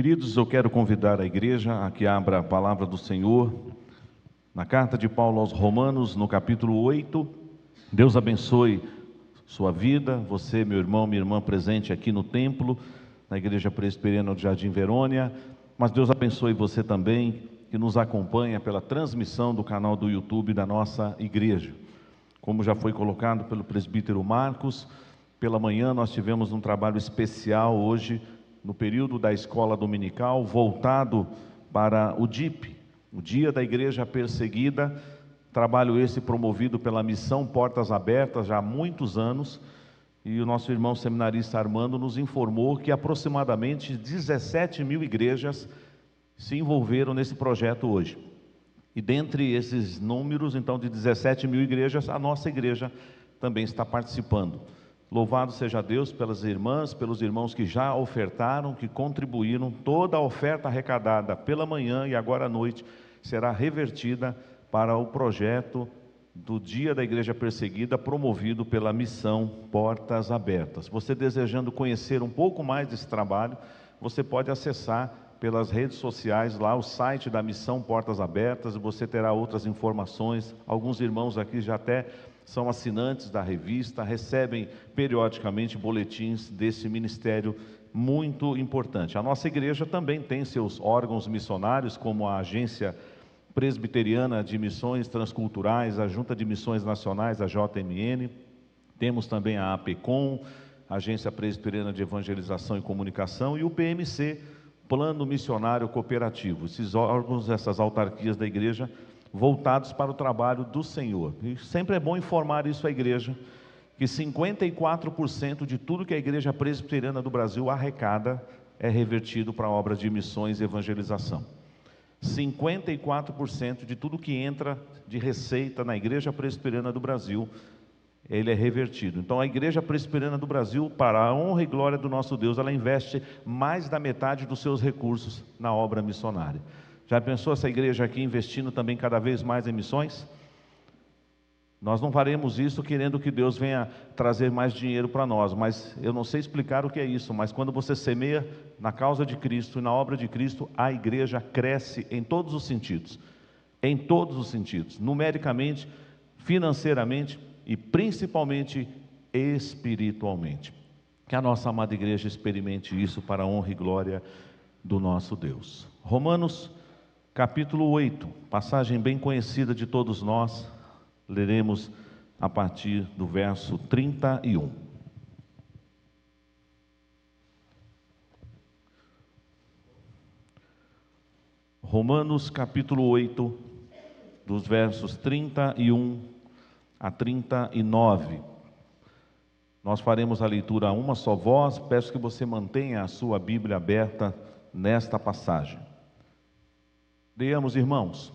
Queridos, eu quero convidar a igreja a que abra a palavra do Senhor na carta de Paulo aos Romanos, no capítulo 8. Deus abençoe sua vida, você, meu irmão, minha irmã, presente aqui no templo, na Igreja Presbiteriana do Jardim Verônia, mas Deus abençoe você também, que nos acompanha pela transmissão do canal do YouTube da nossa igreja. Como já foi colocado pelo presbítero Marcos, pela manhã nós tivemos um trabalho especial hoje, no período da escola dominical, voltado para o DIP, o Dia da Igreja Perseguida, trabalho esse promovido pela Missão Portas Abertas já há muitos anos, e o nosso irmão seminarista Armando nos informou que aproximadamente 17 mil igrejas se envolveram nesse projeto hoje. E dentre esses números, então, de 17 mil igrejas, a nossa igreja também está participando. Louvado seja Deus pelas irmãs, pelos irmãos que já ofertaram, que contribuíram. Toda a oferta arrecadada pela manhã e agora à noite será revertida para o projeto do Dia da Igreja Perseguida, promovido pela Missão Portas Abertas. Você desejando conhecer um pouco mais desse trabalho, você pode acessar pelas redes sociais lá o site da Missão Portas Abertas, você terá outras informações. Alguns irmãos aqui já até são assinantes da revista, recebem periodicamente boletins desse ministério muito importante. A nossa igreja também tem seus órgãos missionários, como a Agência Presbiteriana de Missões Transculturais, a Junta de Missões Nacionais, a JMN, temos também a APECOM, a Agência Presbiteriana de Evangelização e Comunicação, e o PMC, Plano Missionário Cooperativo. Esses órgãos, essas autarquias da igreja, voltados para o trabalho do Senhor. E sempre é bom informar isso à igreja, que 54% de tudo que a Igreja Presbiteriana do Brasil arrecada é revertido para obras de missões e evangelização. 54% de tudo que entra de receita na Igreja Presbiteriana do Brasil, ele é revertido. Então a Igreja Presbiteriana do Brasil, para a honra e glória do nosso Deus, ela investe mais da metade dos seus recursos na obra missionária. Já pensou essa igreja aqui investindo também cada vez mais em missões? Nós não faremos isso querendo que Deus venha trazer mais dinheiro para nós, mas eu não sei explicar o que é isso, mas quando você semeia na causa de Cristo e na obra de Cristo, a igreja cresce em todos os sentidos, numericamente, financeiramente e principalmente espiritualmente. Que a nossa amada igreja experimente isso para a honra e glória do nosso Deus. Romanos capítulo 8, passagem bem conhecida de todos nós, leremos a partir do verso 31. Romanos capítulo 8, dos versos 31 a 39. Nós faremos a leitura a uma só voz, peço que você mantenha a sua Bíblia aberta nesta passagem. Leamos, irmãos.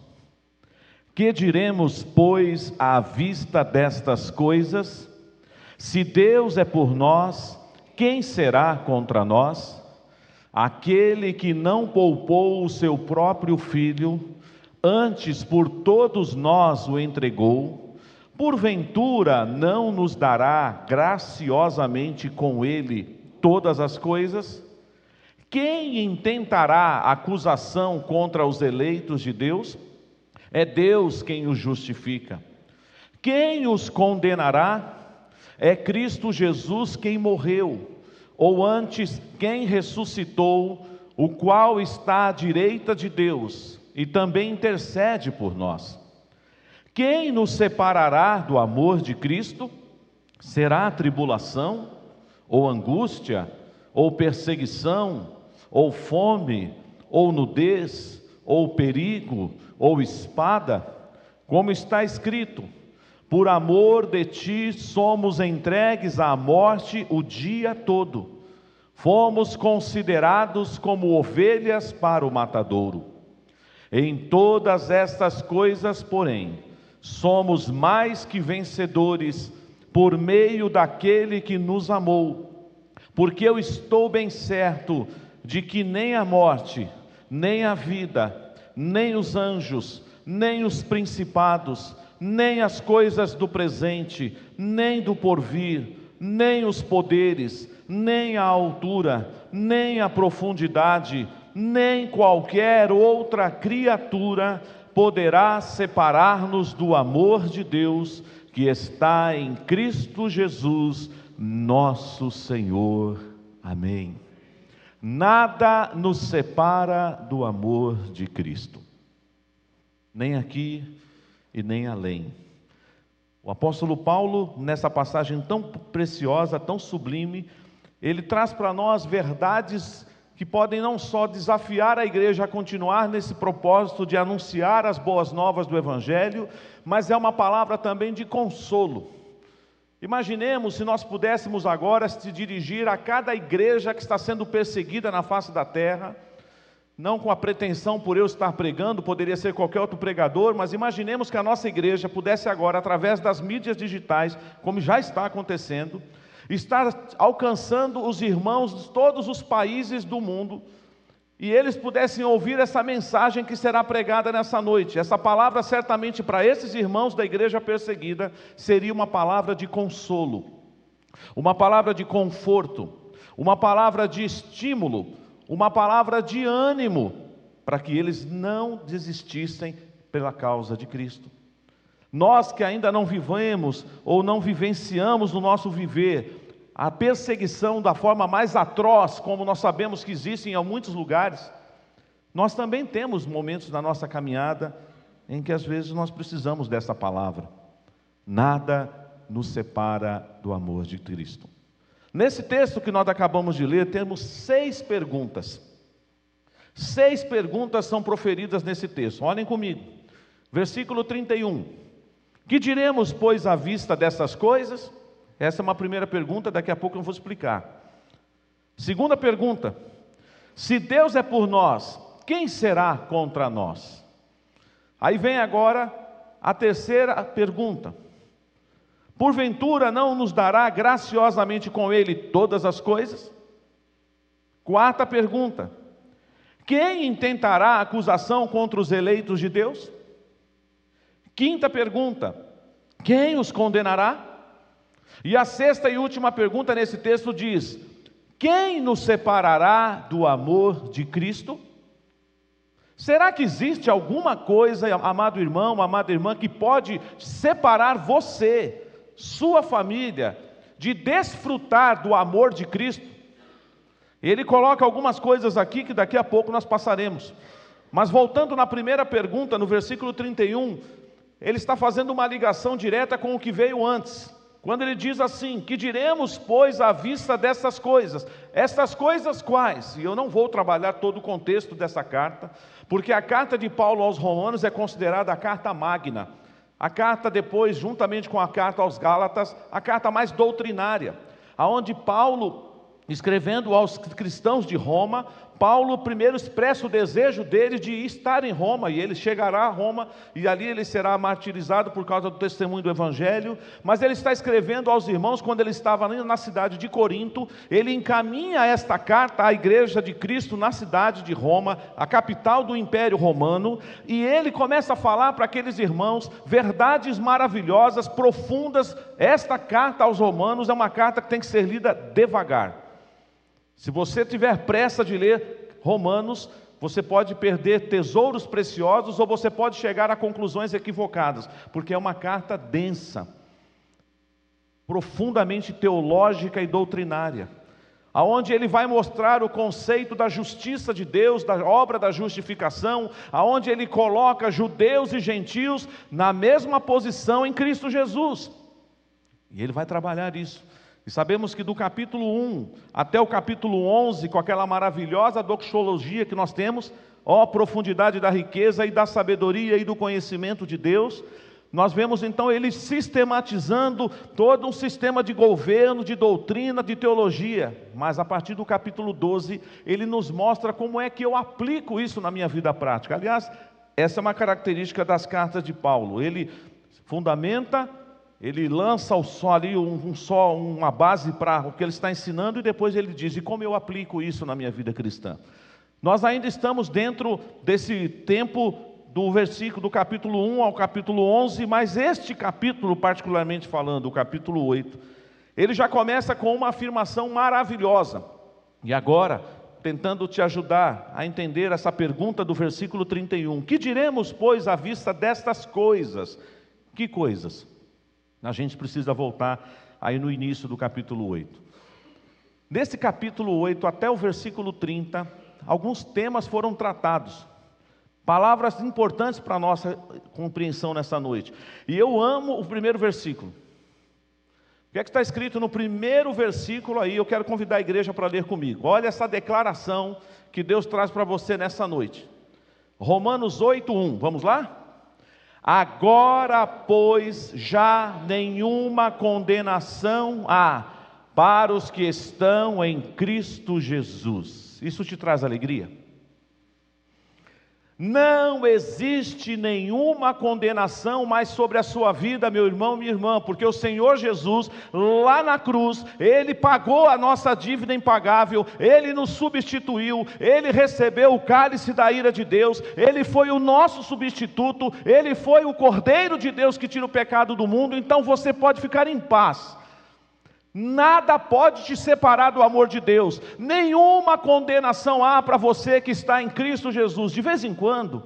Que diremos, pois, à vista destas coisas? Se Deus é por nós, quem será contra nós? Aquele que não poupou o seu próprio filho, antes por todos nós o entregou, porventura não nos dará graciosamente com ele todas as coisas? Quem intentará acusação contra os eleitos de Deus? É Deus quem os justifica. Quem os condenará? É Cristo Jesus quem morreu, ou antes, quem ressuscitou, o qual está à direita de Deus e também intercede por nós. Quem nos separará do amor de Cristo? Será tribulação, ou angústia, ou perseguição, ou fome, ou nudez, ou perigo, ou espada? Como está escrito: por amor de ti somos entregues à morte o dia todo, fomos considerados como ovelhas para o matadouro. Em todas estas coisas, porém, somos mais que vencedores por meio daquele que nos amou, porque eu estou bem certo de que nem a morte, nem a vida, nem os anjos, nem os principados, nem as coisas do presente, nem do porvir, nem os poderes, nem a altura, nem a profundidade, nem qualquer outra criatura poderá separar-nos do amor de Deus que está em Cristo Jesus, nosso Senhor. Amém. Nada nos separa do amor de Cristo, nem aqui e nem além. O apóstolo Paulo, nessa passagem tão preciosa, tão sublime, ele traz para nós verdades que podem não só desafiar a igreja a continuar nesse propósito de anunciar as boas novas do Evangelho, mas é uma palavra também de consolo. Imaginemos se nós pudéssemos agora se dirigir a cada igreja que está sendo perseguida na face da terra, não com a pretensão por eu estar pregando, poderia ser qualquer outro pregador, mas imaginemos que a nossa igreja pudesse agora, através das mídias digitais, como já está acontecendo, estar alcançando os irmãos de todos os países do mundo, e eles pudessem ouvir essa mensagem que será pregada nessa noite. Essa palavra certamente para esses irmãos da igreja perseguida seria uma palavra de consolo, uma palavra de conforto, uma palavra de estímulo, uma palavra de ânimo, para que eles não desistissem pela causa de Cristo. Nós que ainda não vivemos ou não vivenciamos no nosso viver a perseguição da forma mais atroz, como nós sabemos que existe em muitos lugares, nós também temos momentos na nossa caminhada em que às vezes nós precisamos dessa palavra. Nada nos separa do amor de Cristo. Nesse texto que nós acabamos de ler, temos 6 perguntas. 6 perguntas são proferidas nesse texto. Olhem comigo. Versículo 31. Que diremos, pois, à vista dessas coisas? Essa é uma primeira pergunta, daqui a pouco eu vou explicar. Segunda pergunta. Se Deus é por nós, quem será contra nós? Aí vem agora a terceira pergunta. Porventura não nos dará graciosamente com Ele todas as coisas? Quarta pergunta. Quem intentará acusação contra os eleitos de Deus? Quinta pergunta. Quem os condenará? E a sexta e última pergunta nesse texto diz: quem nos separará do amor de Cristo? Será que existe alguma coisa, amado irmão, amada irmã, que pode separar você, sua família, de desfrutar do amor de Cristo? Ele coloca algumas coisas aqui que daqui a pouco nós passaremos. Mas voltando na primeira pergunta, no versículo 31, ele está fazendo uma ligação direta com o que veio antes. Quando ele diz assim: que diremos, pois, à vista dessas coisas? Estas coisas quais? E eu não vou trabalhar todo o contexto dessa carta, porque a carta de Paulo aos Romanos é considerada a carta magna. A carta depois, juntamente com a carta aos Gálatas, a carta mais doutrinária, aonde Paulo, escrevendo aos cristãos de Roma, Paulo primeiro expressa o desejo dele de estar em Roma, e ele chegará a Roma, e ali ele será martirizado por causa do testemunho do Evangelho. Mas ele está escrevendo aos irmãos, quando ele estava na cidade de Corinto, ele encaminha esta carta à igreja de Cristo na cidade de Roma, a capital do Império Romano, e ele começa a falar para aqueles irmãos verdades maravilhosas, profundas. Esta carta aos Romanos é uma carta que tem que ser lida devagar. Se você tiver pressa de ler Romanos, você pode perder tesouros preciosos, ou você pode chegar a conclusões equivocadas, porque é uma carta densa, profundamente teológica e doutrinária, aonde ele vai mostrar o conceito da justiça de Deus, da obra da justificação, aonde ele coloca judeus e gentios na mesma posição em Cristo Jesus, e ele vai trabalhar isso. E sabemos que do capítulo 1 até o capítulo 11, com aquela maravilhosa doxologia que nós temos, ó profundidade da riqueza e da sabedoria e do conhecimento de Deus, nós vemos então ele sistematizando todo um sistema de governo, de doutrina, de teologia. Mas a partir do capítulo 12, ele nos mostra como é que eu aplico isso na minha vida prática. Aliás, essa é uma característica das cartas de Paulo. Ele fundamenta, ele lança ali uma base para o que ele está ensinando, e depois ele diz: e como eu aplico isso na minha vida cristã? Nós ainda estamos dentro desse tempo do capítulo 1 ao capítulo 11, mas este capítulo, particularmente falando, o capítulo 8, ele já começa com uma afirmação maravilhosa. E agora, tentando te ajudar a entender essa pergunta do versículo 31. Que diremos, pois, à vista destas coisas? Que coisas? A gente precisa voltar aí no início do capítulo 8. Nesse capítulo 8 até o versículo 30, alguns temas foram tratados. Palavras importantes para a nossa compreensão nessa noite. E eu amo o primeiro versículo. O que é que está escrito no primeiro versículo aí? Eu quero convidar a igreja para ler comigo. Olha essa declaração que Deus traz para você nessa noite. Romanos 8:1, vamos lá? Agora, pois, já nenhuma condenação há para os que estão em Cristo Jesus. Isso te traz alegria? Não existe nenhuma condenação mais sobre a sua vida, meu irmão, minha irmã, porque o Senhor Jesus, lá na cruz, Ele pagou a nossa dívida impagável, Ele nos substituiu, Ele recebeu o cálice da ira de Deus, Ele foi o nosso substituto, Ele foi o Cordeiro de Deus que tira o pecado do mundo. Então você pode ficar em paz. Nada pode te separar do amor de Deus, nenhuma condenação há para você que está em Cristo Jesus. De vez em quando,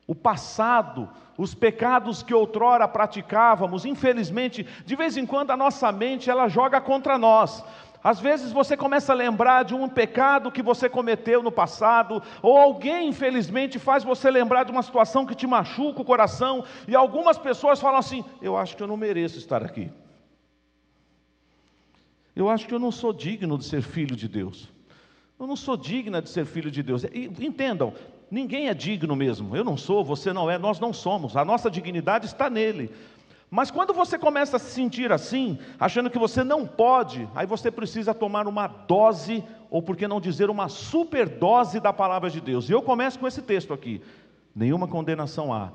o passado, os pecados que outrora praticávamos, infelizmente, de vez em quando a nossa mente ela joga contra nós. Às vezes você começa a lembrar de um pecado que você cometeu no passado, ou alguém infelizmente faz você lembrar de uma situação que te machuca o coração, e algumas pessoas falam assim: eu acho que eu não mereço estar aqui. Eu acho que eu não sou digno de ser filho de Deus. Eu não sou digna de ser filho de Deus. E, entendam, ninguém é digno mesmo. Eu não sou, você não é, nós não somos. A nossa dignidade está nele. Mas quando você começa a se sentir assim, achando que você não pode, aí você precisa tomar uma dose, ou por que não dizer uma superdose da palavra de Deus. E eu começo com esse texto aqui. Nenhuma condenação há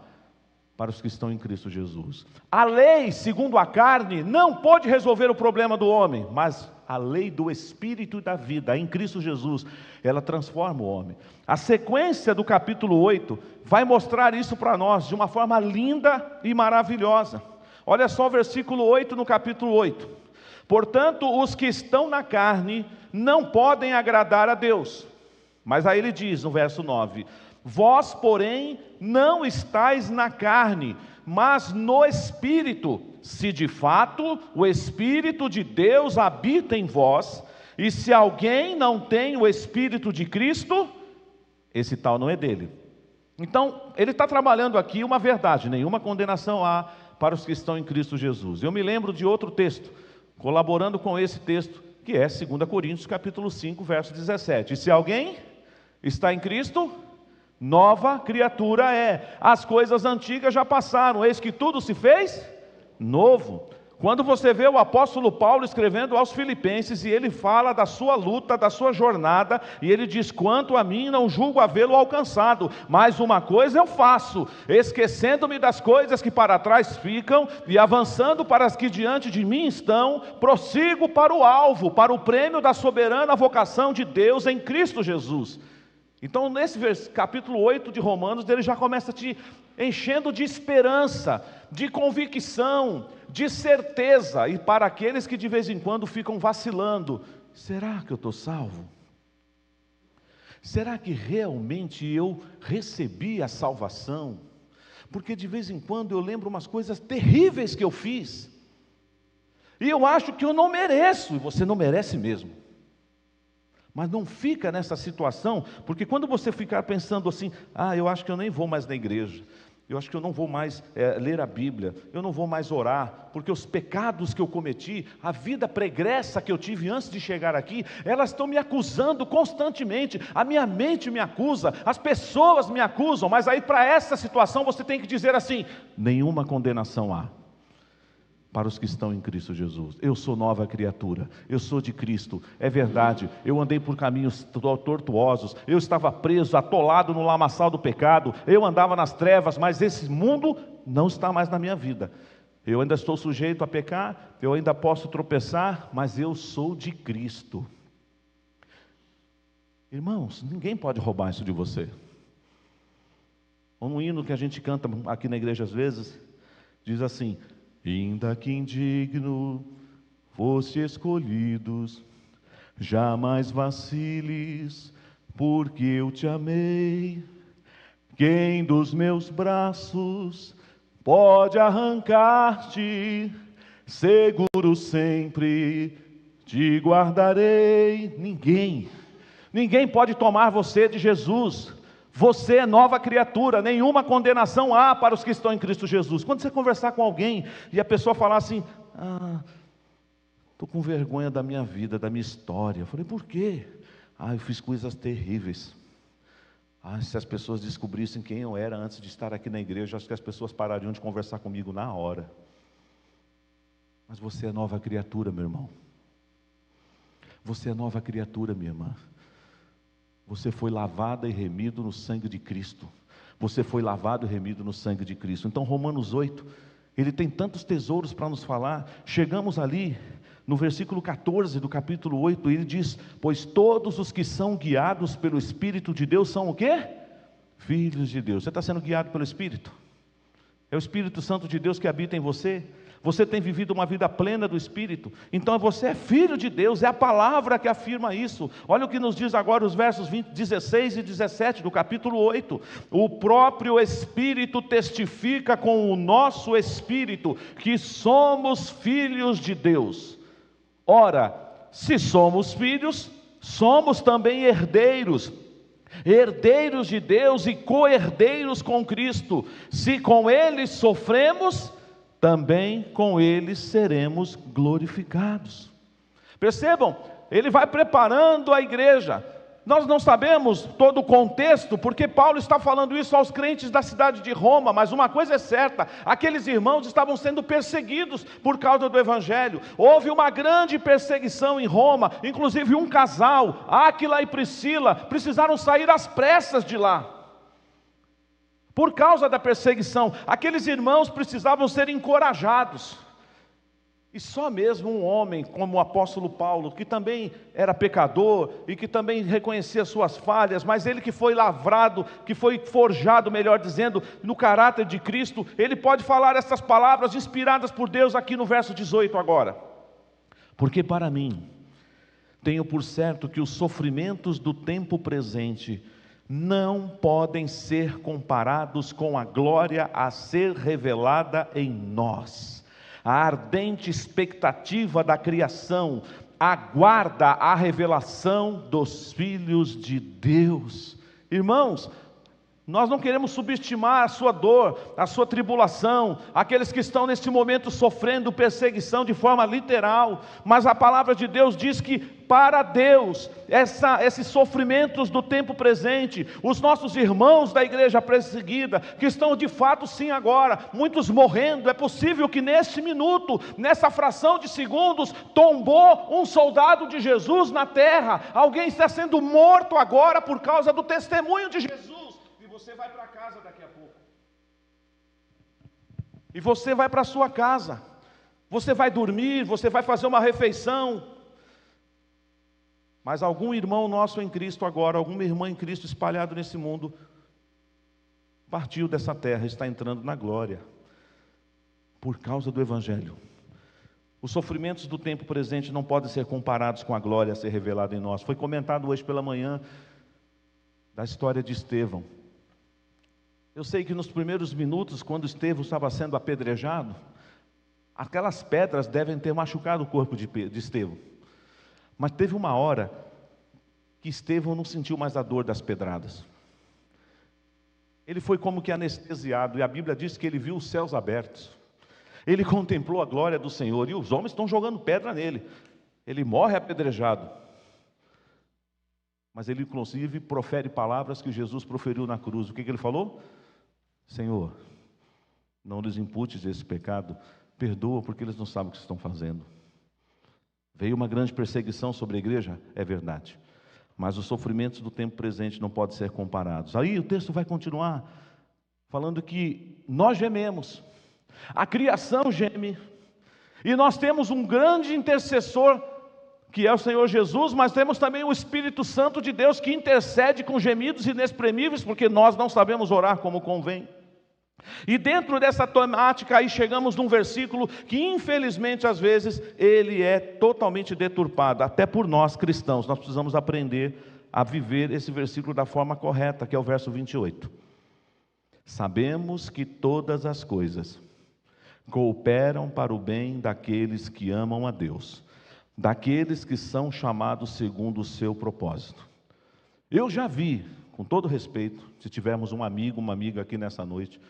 para os que estão em Cristo Jesus. A lei, segundo a carne, não pode resolver o problema do homem, mas a lei do Espírito e da vida, em Cristo Jesus, ela transforma o homem. A sequência do capítulo 8 vai mostrar isso para nós de uma forma linda e maravilhosa. Olha só o versículo 8 no capítulo 8. Portanto, os que estão na carne não podem agradar a Deus. Mas aí ele diz no verso 9: vós, porém, não estáis na carne, mas no Espírito, se de fato o Espírito de Deus habita em vós. E se alguém não tem o Espírito de Cristo, esse tal não é dele. Então, ele está trabalhando aqui uma verdade: nenhuma condenação há para os que estão em Cristo Jesus. Eu me lembro de outro texto, colaborando com esse texto, que é 2 Coríntios capítulo 5, verso 17. E se alguém está em Cristo, nova criatura é. As coisas antigas já passaram, eis que tudo se fez novo. Quando você vê o apóstolo Paulo escrevendo aos Filipenses, e ele fala da sua luta, da sua jornada, e ele diz: quanto a mim, não julgo havê-lo alcançado, mas uma coisa eu faço, esquecendo-me das coisas que para trás ficam, e avançando para as que diante de mim estão, prossigo para o alvo, para o prêmio da soberana vocação de Deus em Cristo Jesus. Então, nesse capítulo 8 de Romanos, ele já começa te enchendo de esperança, de convicção, de certeza. E para aqueles que de vez em quando ficam vacilando: será que eu estou salvo? Será que realmente eu recebi a salvação? Porque de vez em quando eu lembro umas coisas terríveis que eu fiz, e eu acho que eu não mereço. E você não merece mesmo. Mas não fica nessa situação, porque quando você ficar pensando assim: eu acho que eu nem vou mais na igreja, eu acho que eu não vou mais ler a Bíblia, eu não vou mais orar, porque os pecados que eu cometi, a vida pregressa que eu tive antes de chegar aqui, elas estão me acusando constantemente, a minha mente me acusa, as pessoas me acusam. Mas aí, para essa situação, você tem que dizer assim: nenhuma condenação há para os que estão em Cristo Jesus. Eu sou nova criatura, eu sou de Cristo. É verdade, eu andei por caminhos tortuosos, eu estava preso, atolado no lamaçal do pecado, eu andava nas trevas, mas esse mundo não está mais na minha vida. Eu ainda estou sujeito a pecar, eu ainda posso tropeçar, mas eu sou de Cristo. Irmãos, ninguém pode roubar isso de você. Um hino que a gente canta aqui na igreja às vezes, diz assim: ainda que indigno fosse escolhidos, jamais vaciles porque eu te amei. Quem dos meus braços pode arrancar-te? Seguro sempre te guardarei. Ninguém pode tomar você de Jesus. Você é nova criatura, nenhuma condenação há para os que estão em Cristo Jesus. Quando você conversar com alguém e a pessoa falar assim: estou com vergonha da minha vida, da minha história. Eu falei: por quê? Eu fiz coisas terríveis. Se as pessoas descobrissem quem eu era antes de estar aqui na igreja, acho que as pessoas parariam de conversar comigo na hora. Mas você é nova criatura, meu irmão. Você é nova criatura, minha irmã. Você foi lavada e remido no sangue de Cristo. Você foi lavado e remido no sangue de Cristo. Então Romanos 8, ele tem tantos tesouros para nos falar. Chegamos ali no versículo 14 do capítulo 8, ele diz: pois todos os que são guiados pelo Espírito de Deus são o quê? Filhos de Deus. Você está sendo guiado pelo Espírito? É o Espírito Santo de Deus que habita em você? Você tem vivido uma vida plena do Espírito? Então você é filho de Deus, é a palavra que afirma isso. Olha o que nos diz agora os versos 16 e 17 do capítulo 8. O próprio Espírito testifica com o nosso Espírito que somos filhos de Deus. Ora, se somos filhos, somos também herdeiros, herdeiros de Deus e co-herdeiros com Cristo. Se com Ele sofremos, também com eles seremos glorificados. Percebam, ele vai preparando a igreja. Nós não sabemos todo o contexto, porque Paulo está falando isso aos crentes da cidade de Roma, mas uma coisa é certa: aqueles irmãos estavam sendo perseguidos por causa do Evangelho. Houve uma grande perseguição em Roma, inclusive um casal, Áquila e Priscila, precisaram sair às pressas de lá. Por causa da perseguição, aqueles irmãos precisavam ser encorajados. E só mesmo um homem como o apóstolo Paulo, que também era pecador e que também reconhecia suas falhas, mas ele que foi lavrado, que foi forjado, melhor dizendo, no caráter de Cristo, ele pode falar essas palavras inspiradas por Deus aqui no verso 18 agora. Porque para mim, tenho por certo que os sofrimentos do tempo presente não podem ser comparados com a glória a ser revelada em nós. A ardente expectativa da criação aguarda a revelação dos filhos de Deus. Irmãos, nós não queremos subestimar a sua dor, a sua tribulação, aqueles que estão neste momento sofrendo perseguição de forma literal, mas a palavra de Deus diz que para Deus, esses sofrimentos do tempo presente, os nossos irmãos da igreja perseguida, que estão de fato sim agora, muitos morrendo, é possível que neste minuto, nessa fração de segundos, tombou um soldado de Jesus na terra, alguém está sendo morto agora por causa do testemunho de Jesus. Você vai para casa daqui a pouco. E você vai para a sua casa. Você vai dormir, você vai fazer uma refeição. Mas algum irmão nosso em Cristo agora, alguma irmã em Cristo espalhado nesse mundo, partiu dessa terra, está entrando na glória, por causa do Evangelho. Os sofrimentos do tempo presente não podem ser comparados com a glória a ser revelada em nós. Foi comentado hoje pela manhã da história de Estevão. Eu sei que nos primeiros minutos, quando Estevão estava sendo apedrejado, aquelas pedras devem ter machucado o corpo de Estevão. Mas teve uma hora que Estevão não sentiu mais a dor das pedradas. Ele foi como que anestesiado, e a Bíblia diz que ele viu os céus abertos. Ele contemplou a glória do Senhor, e os homens estão jogando pedra nele. Ele morre apedrejado. Mas ele inclusive profere palavras que Jesus proferiu na cruz. O que ele falou? Senhor, não lhes imputes esse pecado, perdoa porque eles não sabem o que estão fazendo. Veio uma grande perseguição sobre a igreja, é verdade, mas os sofrimentos do tempo presente não podem ser comparados. Aí o texto vai continuar falando que nós gememos, a criação geme, e nós temos um grande intercessor, que é o Senhor Jesus, mas temos também o Espírito Santo de Deus, que intercede com gemidos inexprimíveis, porque nós não sabemos orar como convém. E dentro dessa temática aí chegamos num versículo que infelizmente às vezes ele é totalmente deturpado, até por nós cristãos. Nós precisamos aprender a viver esse versículo da forma correta, que é o verso 28. Sabemos que todas as coisas cooperam para o bem daqueles que amam a Deus, daqueles que são chamados segundo o seu propósito. Eu já vi, com todo respeito, se tivermos um amigo, uma amiga aqui nessa noite,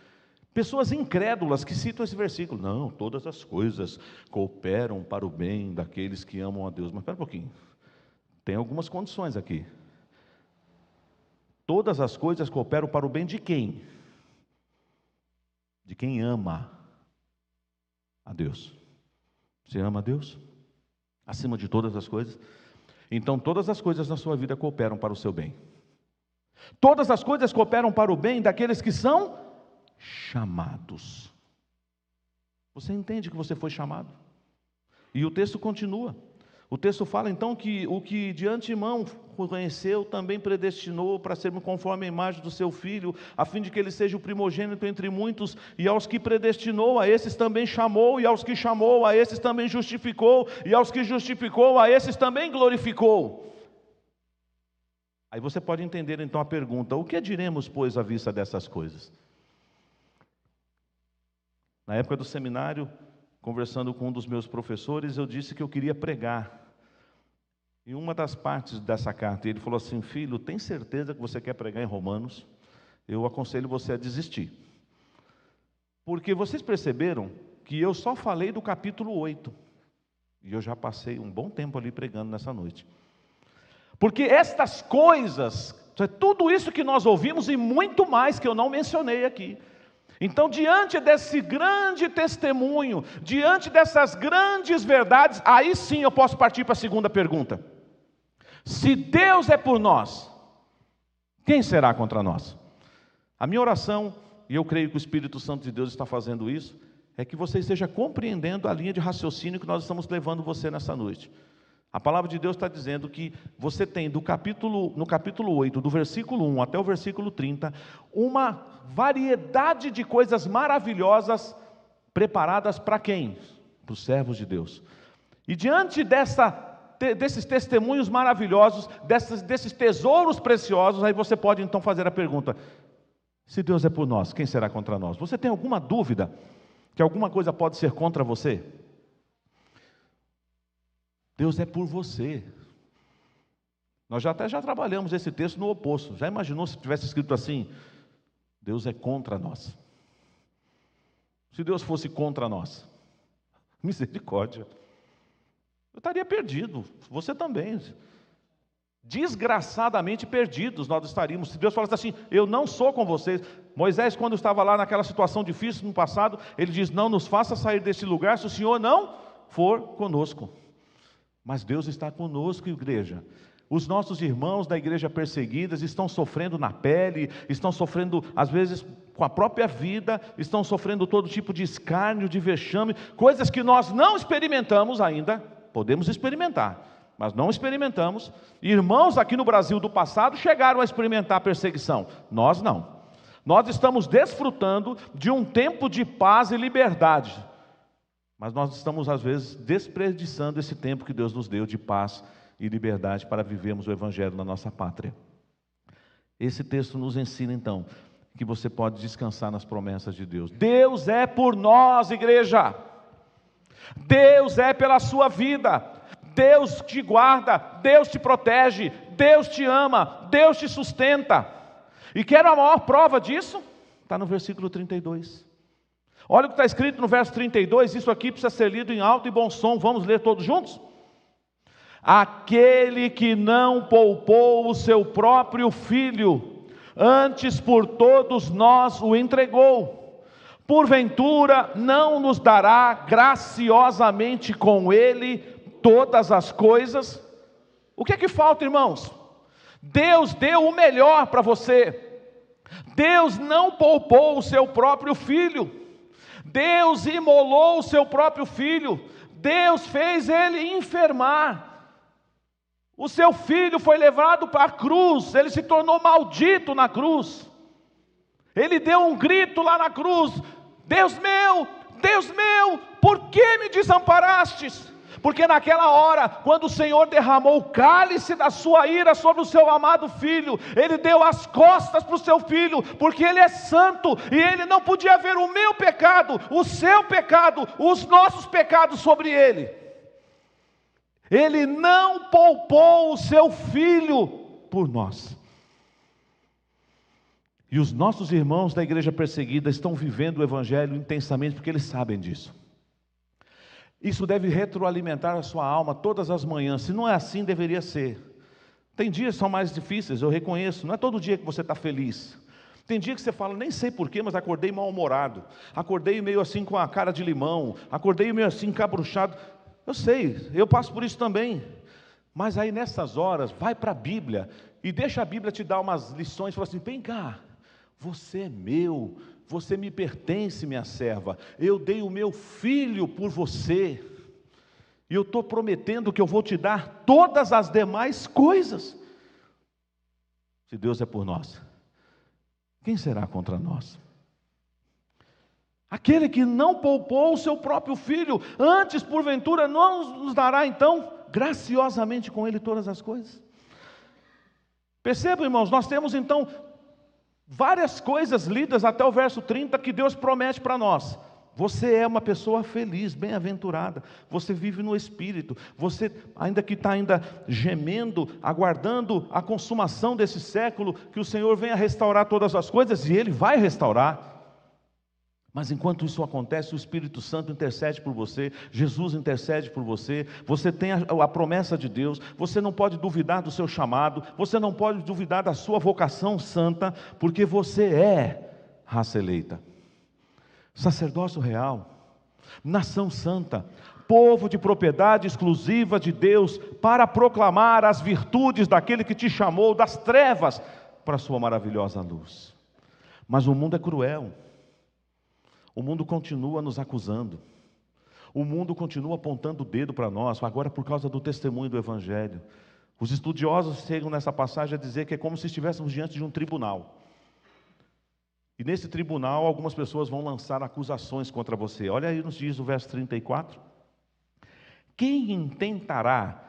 pessoas incrédulas que citam esse versículo. Não, todas as coisas cooperam para o bem daqueles que amam a Deus. Mas espera um pouquinho, tem algumas condições aqui. Todas as coisas cooperam para o bem de quem? De quem ama a Deus. Você ama a Deus? Acima de todas as coisas? Então todas as coisas na sua vida cooperam para o seu bem. Todas as coisas cooperam para o bem daqueles que são chamados. Você entende que você foi chamado? E o texto continua. O texto fala então que o que de antemão conheceu também predestinou para sermos conforme a imagem do seu Filho, a fim de que ele seja o primogênito entre muitos, e aos que predestinou, a esses também chamou, e aos que chamou, a esses também justificou, e aos que justificou, a esses também glorificou. Aí você pode entender então a pergunta: o que diremos, pois, à vista dessas coisas? Na época do seminário, conversando com um dos meus professores, eu disse que eu queria pregar. Em uma das partes dessa carta, ele falou assim: filho, tem certeza que você quer pregar em Romanos? Eu aconselho você a desistir. Porque vocês perceberam que eu só falei do capítulo 8. E eu já passei um bom tempo ali pregando nessa noite. Porque estas coisas, tudo isso que nós ouvimos e muito mais que eu não mencionei aqui. Então, diante desse grande testemunho, diante dessas grandes verdades, aí sim eu posso partir para a segunda pergunta. Se Deus é por nós, quem será contra nós? A minha oração, e eu creio que o Espírito Santo de Deus está fazendo isso, é que você esteja compreendendo a linha de raciocínio que nós estamos levando você nessa noite. A palavra de Deus está dizendo que você tem no capítulo 8, do versículo 1 até o versículo 30, uma variedade de coisas maravilhosas preparadas para quem? Para os servos de Deus. E diante desses testemunhos maravilhosos, desses tesouros preciosos, aí você pode então fazer a pergunta: se Deus é por nós, quem será contra nós? Você tem alguma dúvida que alguma coisa pode ser contra você? Deus é por você. Nós já trabalhamos esse texto no oposto. Já imaginou se tivesse escrito assim: Deus é contra nós? Se Deus fosse contra nós, misericórdia, eu estaria perdido, você também. Desgraçadamente perdidos nós estaríamos. Se Deus falasse assim: eu não sou com vocês. Moisés, quando estava lá naquela situação difícil no passado, ele diz: não nos faça sair desse lugar se o Senhor não for conosco. Mas Deus está conosco, igreja. Os nossos irmãos da igreja perseguidas estão sofrendo na pele, estão sofrendo às vezes com a própria vida, estão sofrendo todo tipo de escárnio, de vexame, coisas que nós não experimentamos ainda. Podemos experimentar, mas não experimentamos. Irmãos aqui no Brasil do passado chegaram a experimentar perseguição, nós não. Nós estamos desfrutando de um tempo de paz e liberdade, mas nós estamos às vezes desperdiçando esse tempo que Deus nos deu de paz e liberdade para vivermos o Evangelho na nossa pátria. Esse texto nos ensina então que você pode descansar nas promessas de Deus. Deus é por nós, igreja. Deus é pela sua vida. Deus te guarda, Deus te protege, Deus te ama, Deus te sustenta. E quer a maior prova disso? Está no versículo 32. Olha o que está escrito no verso 32, isso aqui precisa ser lido em alto e bom som. Vamos ler todos juntos? Aquele que não poupou o seu próprio filho, antes por todos nós o entregou, porventura não nos dará graciosamente com ele todas as coisas? O que é que falta, irmãos? Deus deu o melhor para você. Deus não poupou o seu próprio filho. Deus imolou o seu próprio filho. Deus fez ele enfermar. O seu filho foi levado para a cruz. Ele se tornou maldito na cruz. Ele deu um grito lá na cruz: Deus meu, por que me desamparastes? porque naquela hora, quando o Senhor derramou o cálice da sua ira sobre o seu amado filho, Ele deu as costas para o seu filho, porque Ele é santo, e Ele não podia ver o meu pecado, o seu pecado, os nossos pecados sobre Ele. Ele não poupou o seu filho por nós. E os nossos irmãos da igreja perseguida estão vivendo o evangelho intensamente, porque eles sabem disso. Isso deve retroalimentar a sua alma todas as manhãs. Se não é assim, deveria ser. Tem dias que são mais difíceis, eu reconheço. Não é todo dia que você está feliz. Tem dia que você fala, nem sei porquê, mas acordei mal-humorado. Acordei meio assim com a cara de limão. Acordei meio assim cabruchado. Eu sei, eu passo por isso também. Mas aí nessas horas, vai para a Bíblia e deixa a Bíblia te dar umas lições. Fala assim, vem cá, você é meu, você me pertence, minha serva. Eu dei o meu filho por você. E eu estou prometendo que eu vou te dar todas as demais coisas. Se Deus é por nós, quem será contra nós? Aquele que não poupou o seu próprio filho, antes porventura não nos dará então graciosamente com ele todas as coisas? Percebam, irmãos, nós temos então várias coisas lidas até o verso 30 que Deus promete para nós. Você é uma pessoa feliz, bem-aventurada, você vive no Espírito, você ainda que está ainda gemendo, aguardando a consumação desse século, que o Senhor venha restaurar todas as coisas, e Ele vai restaurar. Mas enquanto isso acontece, o Espírito Santo intercede por você, Jesus intercede por você, você tem a promessa de Deus, você não pode duvidar do seu chamado, você não pode duvidar da sua vocação santa, porque você é raça eleita, sacerdócio real, nação santa, povo de propriedade exclusiva de Deus, para proclamar as virtudes daquele que te chamou das trevas para a sua maravilhosa luz. Mas o mundo é cruel. O mundo continua nos acusando. O mundo continua apontando o dedo para nós, agora por causa do testemunho do Evangelho. Os estudiosos chegam nessa passagem a dizer que é como se estivéssemos diante de um tribunal. E nesse tribunal, algumas pessoas vão lançar acusações contra você. Olha aí nos diz o verso 34. Quem intentará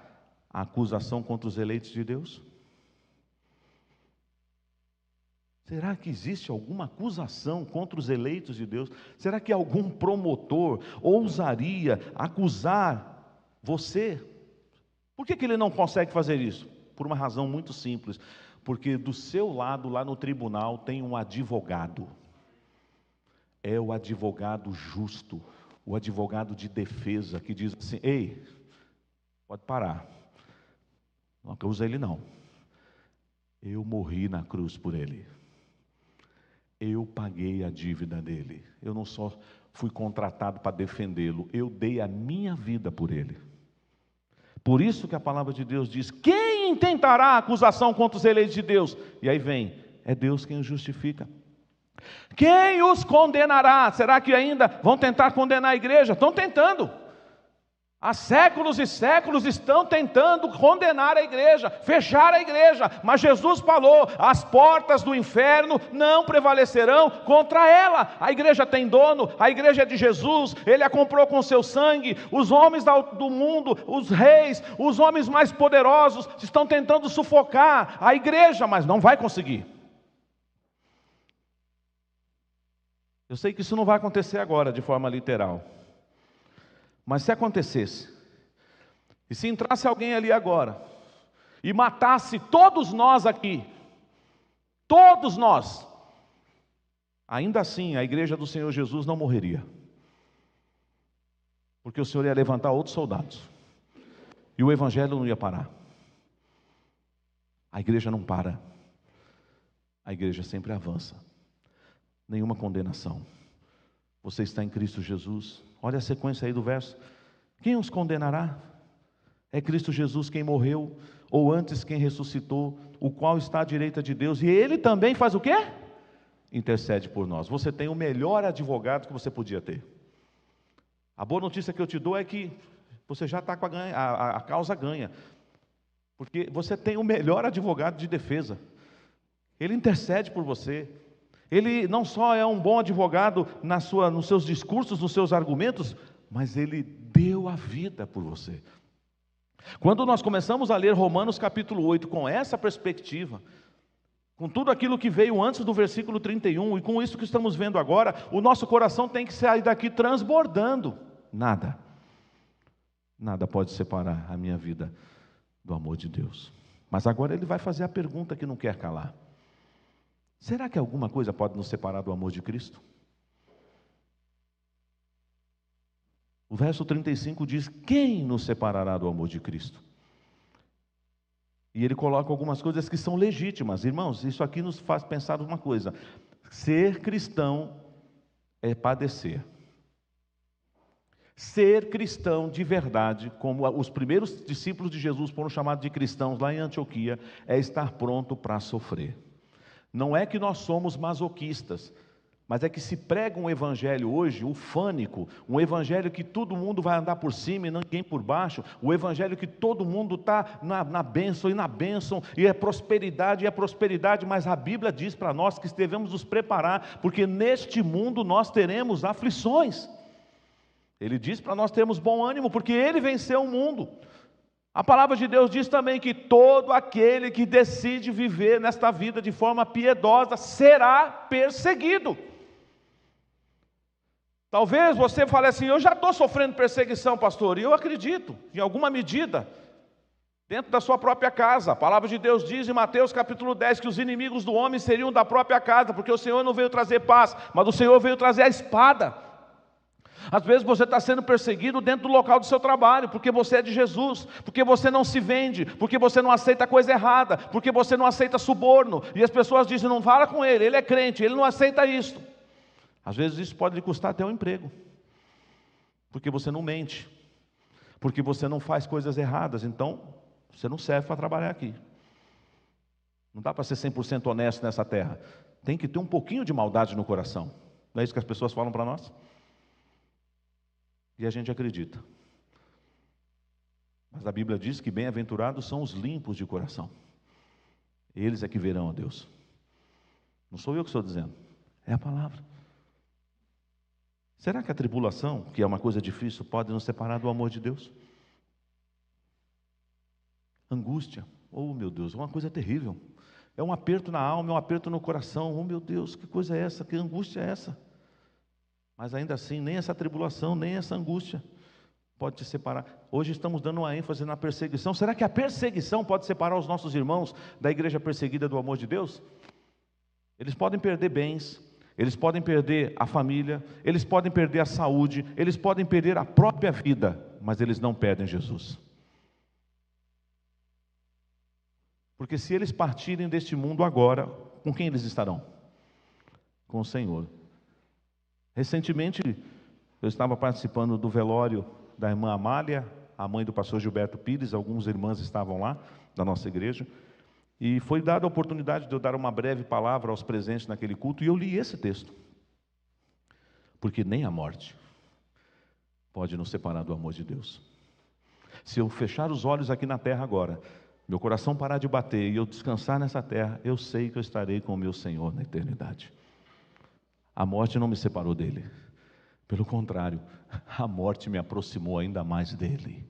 a acusação contra os eleitos de Deus? Será que existe alguma acusação contra os eleitos de Deus? Será que algum promotor ousaria acusar você? Por que ele não consegue fazer isso? Por uma razão muito simples. Porque do seu lado, lá no tribunal, tem um advogado. É o advogado justo, o advogado de defesa, que diz assim, ei, pode parar. Não acusa ele não. Eu morri na cruz por ele. Eu paguei a dívida dele. Eu não só fui contratado para defendê-lo, eu dei a minha vida por ele. Por isso que a palavra de Deus diz, quem intentará a acusação contra os eleitos de Deus? E aí vem, é Deus quem os justifica. Quem os condenará? Será que ainda vão tentar condenar a igreja? Estão tentando. Há séculos e séculos estão tentando condenar a igreja, fechar a igreja, mas Jesus falou, as portas do inferno não prevalecerão contra ela. A igreja tem dono, a igreja é de Jesus, Ele a comprou com seu sangue. Os homens do mundo, os reis, os homens mais poderosos estão tentando sufocar a igreja, mas não vai conseguir. Eu sei que isso não vai acontecer agora de forma literal. Mas se acontecesse, e se entrasse alguém ali agora, e matasse todos nós aqui, todos nós, ainda assim a igreja do Senhor Jesus não morreria. Porque o Senhor ia levantar outros soldados, e o Evangelho não ia parar. A igreja não para, a igreja sempre avança. Nenhuma condenação. Você está em Cristo Jesus. Olha a sequência aí do verso. Quem os condenará? É Cristo Jesus quem morreu, ou antes quem ressuscitou, o qual está à direita de Deus, e Ele também faz o quê? Intercede por nós. Você tem o melhor advogado que você podia ter. A boa notícia que eu te dou é que você já está com a causa ganha, porque você tem o melhor advogado de defesa. Ele intercede por você. Ele não só é um bom advogado nos seus discursos, nos seus argumentos, mas Ele deu a vida por você. Quando nós começamos a ler Romanos capítulo 8 com essa perspectiva, com tudo aquilo que veio antes do versículo 31 e com isso que estamos vendo agora, o nosso coração tem que sair daqui transbordando. Nada pode separar a minha vida do amor de Deus. Mas agora ele vai fazer a pergunta que não quer calar. Será que alguma coisa pode nos separar do amor de Cristo? O verso 35 diz: quem nos separará do amor de Cristo? E ele coloca algumas coisas que são legítimas. Irmãos, isso aqui nos faz pensar uma coisa: ser cristão é padecer. Ser cristão de verdade, como os primeiros discípulos de Jesus foram chamados de cristãos lá em Antioquia, é estar pronto para sofrer. Não é que nós somos masoquistas, mas é que se prega um evangelho hoje, ufânico, um evangelho que todo mundo vai andar por cima e ninguém por baixo, o evangelho que todo mundo está na bênção, e é prosperidade, mas a Bíblia diz para nós que devemos nos preparar, porque neste mundo nós teremos aflições. Ele diz para nós termos bom ânimo, porque Ele venceu o mundo. A palavra de Deus diz também que todo aquele que decide viver nesta vida de forma piedosa será perseguido. Talvez você fale assim: eu já estou sofrendo perseguição, pastor, e eu acredito, em alguma medida, dentro da sua própria casa. A palavra de Deus diz em Mateus capítulo 10, que os inimigos do homem seriam da própria casa, porque o Senhor não veio trazer paz, mas o Senhor veio trazer a espada. Às vezes você está sendo perseguido dentro do local do seu trabalho, porque você é de Jesus, porque você não se vende, porque você não aceita coisa errada, porque você não aceita suborno, e as pessoas dizem: não fala com ele é crente, ele não aceita isso. Às vezes isso pode lhe custar até um emprego, porque você não mente, porque você não faz coisas erradas, então você não serve para trabalhar aqui. Não dá para ser 100% honesto nessa terra, tem que ter um pouquinho de maldade no coração. Não é isso que as pessoas falam para nós? E a gente acredita. Mas a Bíblia diz que bem-aventurados são os limpos de coração. Eles é que verão a Deus. Não sou eu que estou dizendo, é a palavra. Será que a tribulação, que é uma coisa difícil, pode nos separar do amor de Deus? Angústia, oh meu Deus, é uma coisa terrível. É um aperto na alma, é um aperto no coração. Oh meu Deus, que coisa é essa? Que angústia é essa? Mas ainda assim, nem essa tribulação, nem essa angústia pode te separar. Hoje estamos dando uma ênfase na perseguição. Será que a perseguição pode separar os nossos irmãos da igreja perseguida do amor de Deus? Eles podem perder bens, eles podem perder a família, eles podem perder a saúde, eles podem perder a própria vida, mas eles não perdem Jesus. Porque se eles partirem deste mundo agora, com quem eles estarão? Com o Senhor. Recentemente, eu estava participando do velório da irmã Amália, a mãe do pastor Gilberto Pires. Algumas irmãs estavam lá, da nossa igreja, e foi dada a oportunidade de eu dar uma breve palavra aos presentes naquele culto, e eu li esse texto. Porque nem a morte pode nos separar do amor de Deus. Se eu fechar os olhos aqui na terra agora, meu coração parar de bater e eu descansar nessa terra, eu sei que eu estarei com o meu Senhor na eternidade. A morte não me separou dele. Pelo contrário, a morte me aproximou ainda mais dele.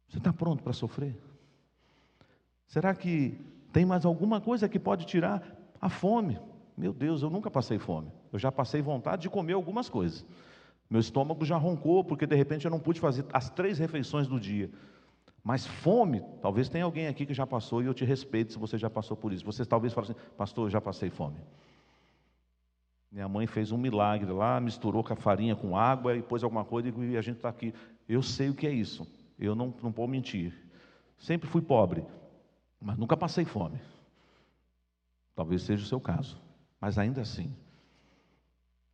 Você está pronto para sofrer? Será que tem mais alguma coisa que pode tirar a fome? Meu Deus, eu nunca passei fome. Eu já passei vontade de comer algumas coisas. Meu estômago já roncou, porque de repente eu não pude fazer as 3 refeições do dia. Mas fome, talvez tenha alguém aqui que já passou, e eu te respeito se você já passou por isso. Você talvez fale assim: pastor, eu já passei fome. Minha mãe fez um milagre lá, misturou com a farinha com água e pôs alguma coisa e a gente está aqui. Eu sei o que é isso, eu não vou mentir. Sempre fui pobre, mas nunca passei fome. Talvez seja o seu caso, mas ainda assim,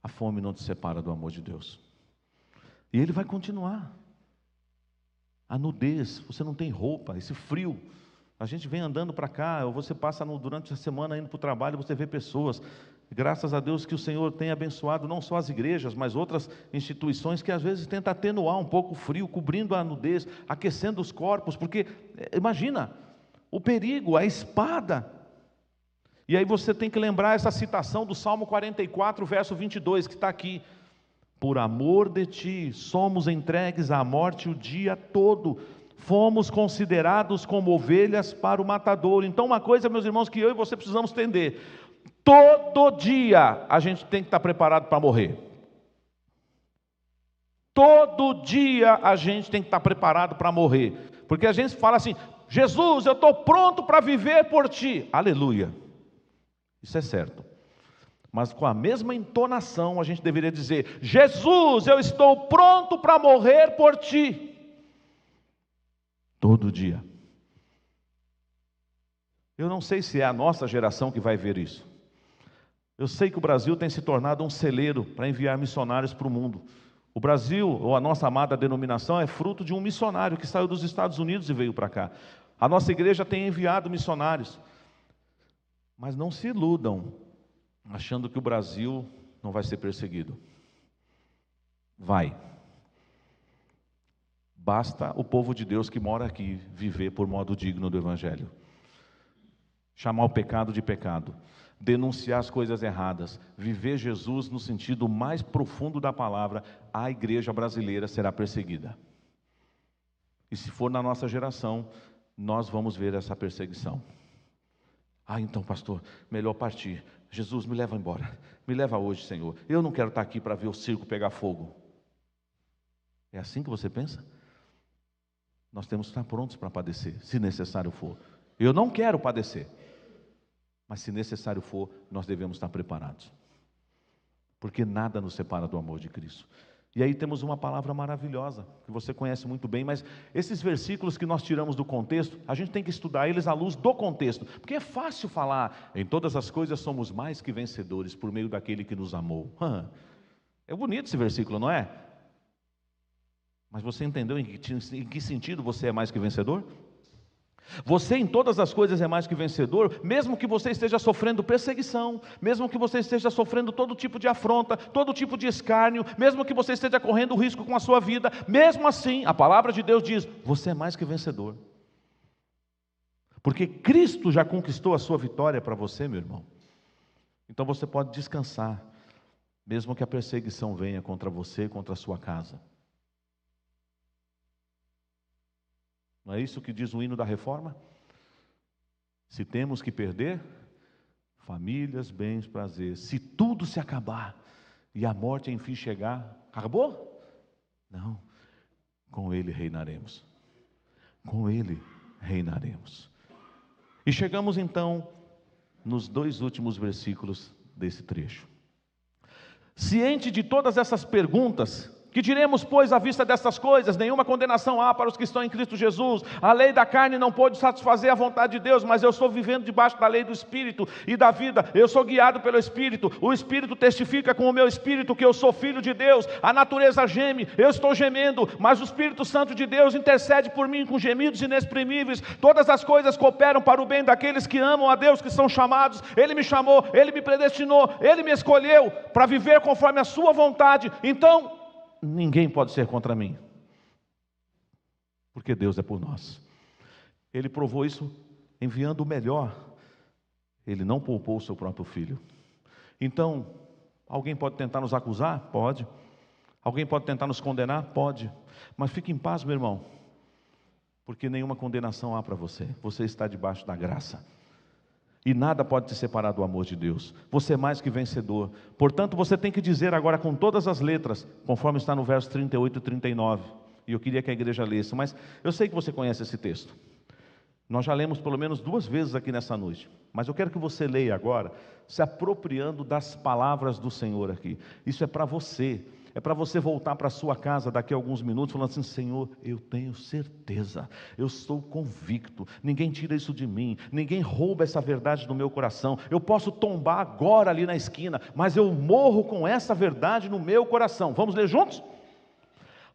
a fome não te separa do amor de Deus. E Ele vai continuar. A nudez, você não tem roupa, esse frio. A gente vem andando para cá, ou você passa durante a semana indo para o trabalho, você vê pessoas. Graças a Deus que o Senhor tem abençoado não só as igrejas, mas outras instituições que às vezes tentam atenuar um pouco o frio, cobrindo a nudez, aquecendo os corpos, porque imagina, o perigo, a espada. E aí você tem que lembrar essa citação do Salmo 44, verso 22, que está aqui: por amor de ti, somos entregues à morte o dia todo, fomos considerados como ovelhas para o matador. Então uma coisa, meus irmãos, que eu e você precisamos entender: todo dia a gente tem que estar preparado para morrer. Todo dia a gente tem que estar preparado para morrer. Porque a gente fala assim: Jesus, eu estou pronto para viver por ti. Aleluia. Isso é certo. Mas com a mesma entonação a gente deveria dizer: Jesus, eu estou pronto para morrer por ti. Todo dia. Eu não sei se é a nossa geração que vai ver isso. Eu sei que o Brasil tem se tornado um celeiro para enviar missionários para o mundo. O Brasil, ou a nossa amada denominação, é fruto de um missionário que saiu dos Estados Unidos e veio para cá. A nossa igreja tem enviado missionários. Mas não se iludam achando que o Brasil não vai ser perseguido. Vai. Basta o povo de Deus que mora aqui viver por modo digno do Evangelho. Chamar o pecado de pecado. Denunciar as coisas erradas. Viver Jesus no sentido mais profundo da palavra. A igreja brasileira será perseguida. E se for na nossa geração, nós vamos ver essa perseguição. Então, pastor, melhor partir. Jesus, me leva embora. Me leva hoje, Senhor. Eu não quero estar aqui para ver o circo pegar fogo. É assim que você pensa? Nós temos que estar prontos para padecer, se necessário for. Eu não quero padecer, mas se necessário for, nós devemos estar preparados. Porque nada nos separa do amor de Cristo. E aí temos uma palavra maravilhosa, que você conhece muito bem, mas esses versículos que nós tiramos do contexto, a gente tem que estudar eles à luz do contexto, porque é fácil falar: em todas as coisas somos mais que vencedores, por meio daquele que nos amou. É bonito esse versículo, não é? Mas você entendeu em que sentido você é mais que vencedor? Você em todas as coisas é mais que vencedor, mesmo que você esteja sofrendo perseguição, mesmo que você esteja sofrendo todo tipo de afronta, todo tipo de escárnio, mesmo que você esteja correndo risco com a sua vida, mesmo assim, a palavra de Deus diz: você é mais que vencedor. Porque Cristo já conquistou a sua vitória para você, meu irmão. Então você pode descansar, mesmo que a perseguição venha contra você, contra a sua casa. Não é isso que diz o hino da reforma? Se temos que perder famílias, bens, prazeres, se tudo se acabar e a morte enfim chegar, acabou? Não, com Ele reinaremos. Com Ele reinaremos. E chegamos então nos 2 últimos versículos desse trecho. Ciente de todas essas perguntas, que diremos, pois, à vista dessas coisas? Nenhuma condenação há para os que estão em Cristo Jesus. A lei da carne não pôde satisfazer a vontade de Deus, mas eu estou vivendo debaixo da lei do Espírito e da vida. Eu sou guiado pelo Espírito. O Espírito testifica com o meu Espírito que eu sou filho de Deus. A natureza geme, eu estou gemendo, mas o Espírito Santo de Deus intercede por mim com gemidos inexprimíveis. Todas as coisas cooperam para o bem daqueles que amam a Deus, que são chamados. Ele me chamou, Ele me predestinou, Ele me escolheu para viver conforme a sua vontade. Então, ninguém pode ser contra mim, porque Deus é por nós. Ele provou isso enviando o melhor. Ele não poupou o seu próprio filho. Então, alguém pode tentar nos acusar? Pode. Alguém pode tentar nos condenar? Pode. Mas fique em paz, meu irmão, porque nenhuma condenação há para você. Você está debaixo da graça. E nada pode te separar do amor de Deus. Você é mais que vencedor. Portanto, você tem que dizer agora com todas as letras, conforme está no verso 38 e 39. E eu queria que a igreja lesse, mas eu sei que você conhece esse texto. Nós já lemos pelo menos 2 vezes aqui nessa noite. Mas eu quero que você leia agora, se apropriando das palavras do Senhor aqui. Isso é para você. É para você voltar para a sua casa daqui a alguns minutos falando assim: Senhor, eu tenho certeza, eu sou convicto, ninguém tira isso de mim, ninguém rouba essa verdade do meu coração. Eu posso tombar agora ali na esquina, mas eu morro com essa verdade no meu coração. Vamos ler juntos?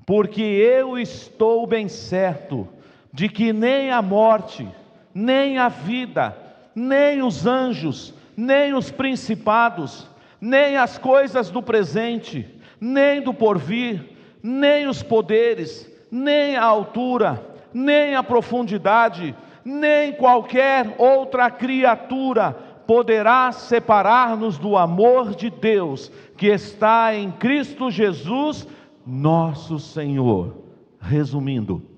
Porque eu estou bem certo de que nem a morte, nem a vida, nem os anjos, nem os principados, nem as coisas do presente, nem do porvir, nem os poderes, nem a altura, nem a profundidade, nem qualquer outra criatura poderá separar-nos do amor de Deus que está em Cristo Jesus, nosso Senhor? Resumindo,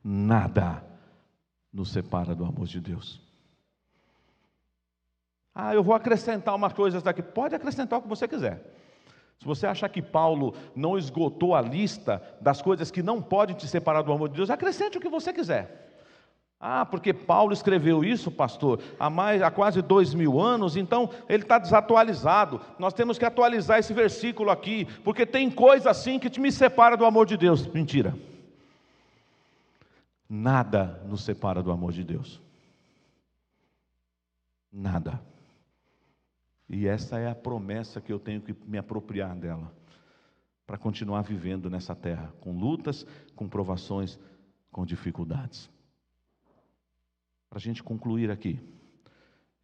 nada nos separa do amor de Deus. Eu vou acrescentar umas coisas daqui. Pode acrescentar o que você quiser. Se você achar que Paulo não esgotou a lista das coisas que não podem te separar do amor de Deus, acrescente o que você quiser. Porque Paulo escreveu isso, pastor, há quase 2000 anos, então ele está desatualizado. Nós temos que atualizar esse versículo aqui, porque tem coisa assim que me separa do amor de Deus. Mentira. Nada nos separa do amor de Deus. Nada. E essa é a promessa que eu tenho que me apropriar dela, para continuar vivendo nessa terra, com lutas, com provações, com dificuldades. Para a gente concluir aqui,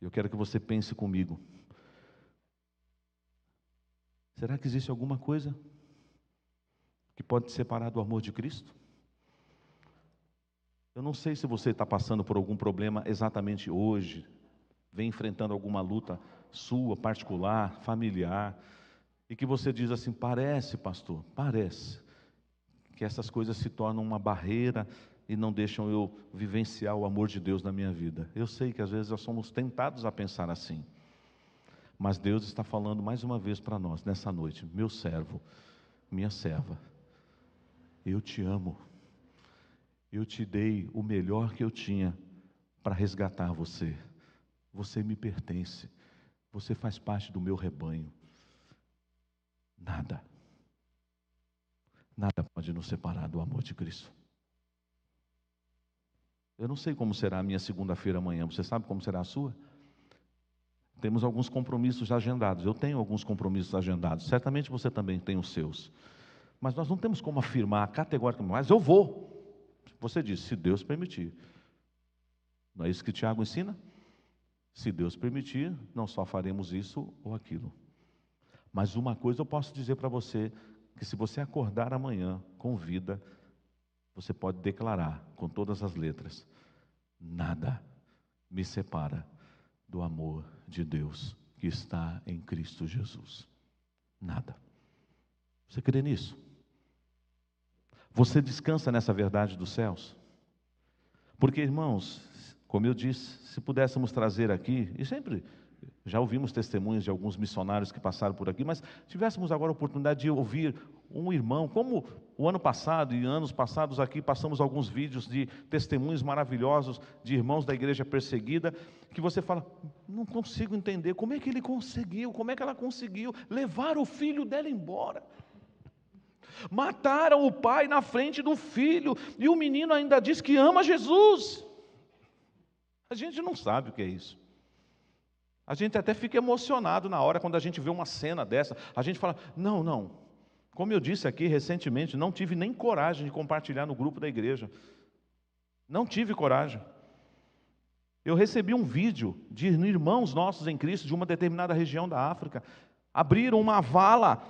eu quero que você pense comigo. Será que existe alguma coisa que pode te separar do amor de Cristo? Eu não sei se você está passando por algum problema exatamente hoje, vem enfrentando alguma luta sua, particular, familiar, e que você diz assim: parece, pastor, parece que essas coisas se tornam uma barreira e não deixam eu vivenciar o amor de Deus na minha vida. Eu sei que às vezes nós somos tentados a pensar assim, mas Deus está falando mais uma vez para nós nessa noite: meu servo, minha serva, eu te amo, eu te dei o melhor que eu tinha para resgatar você. Você me pertence, você faz parte do meu rebanho. Nada pode nos separar do amor de Cristo. Eu não sei como será a minha segunda-feira amanhã, você sabe como será a sua? Temos alguns compromissos agendados, eu tenho alguns compromissos agendados, certamente você também tem os seus. Mas nós não temos como afirmar categoricamente: mas eu vou. Você diz: se Deus permitir. Não é isso que Tiago ensina? Se Deus permitir, não só faremos isso ou aquilo. Mas uma coisa eu posso dizer para você, que se você acordar amanhã com vida, você pode declarar com todas as letras: nada me separa do amor de Deus que está em Cristo Jesus. Nada. Você crê nisso? Você descansa nessa verdade dos céus? Porque, irmãos, como eu disse, se pudéssemos trazer aqui, e sempre já ouvimos testemunhos de alguns missionários que passaram por aqui, mas tivéssemos agora a oportunidade de ouvir um irmão, como o ano passado e anos passados aqui passamos alguns vídeos de testemunhos maravilhosos de irmãos da igreja perseguida, que você fala: não consigo entender, como é que ele conseguiu, como é que ela conseguiu levar o filho dela embora? Mataram o pai na frente do filho, e o menino ainda diz que ama Jesus. A gente não sabe o que é isso. A gente até fica emocionado na hora quando a gente vê uma cena dessa. A gente fala: não. Como eu disse aqui recentemente, não tive nem coragem de compartilhar no grupo da igreja. Não tive coragem. Eu recebi um vídeo de irmãos nossos em Cristo de uma determinada região da África. Abriram uma vala,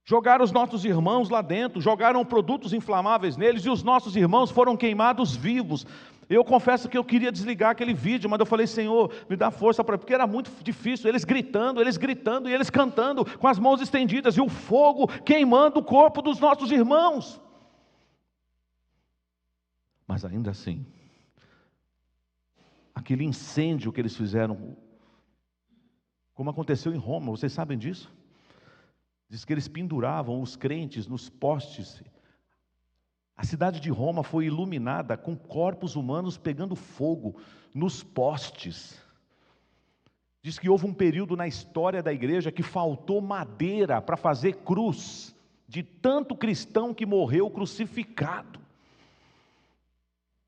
jogaram os nossos irmãos lá dentro, jogaram produtos inflamáveis neles, e os nossos irmãos foram queimados vivos. Eu confesso que eu queria desligar aquele vídeo, mas eu falei: Senhor, me dá força, porque era muito difícil, eles gritando e eles cantando com as mãos estendidas, e o fogo queimando o corpo dos nossos irmãos. Mas ainda assim, aquele incêndio que eles fizeram, como aconteceu em Roma, vocês sabem disso? Diz que eles penduravam os crentes nos postes. A cidade de Roma foi iluminada com corpos humanos pegando fogo nos postes. Diz que houve um período na história da igreja que faltou madeira para fazer cruz, de tanto cristão que morreu crucificado.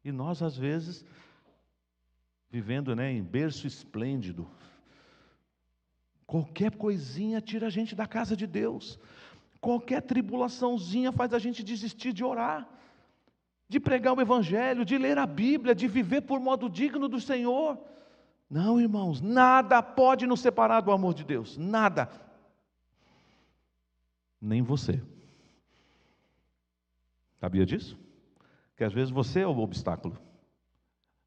E nós, às vezes, vivendo, em berço esplêndido, qualquer coisinha tira a gente da casa de Deus. Qualquer tribulaçãozinha faz a gente desistir de orar, de pregar o evangelho, de ler a Bíblia, de viver por modo digno do Senhor. Não, irmãos, nada pode nos separar do amor de Deus, nada. Nem você. Sabia disso? Que às vezes você é o obstáculo.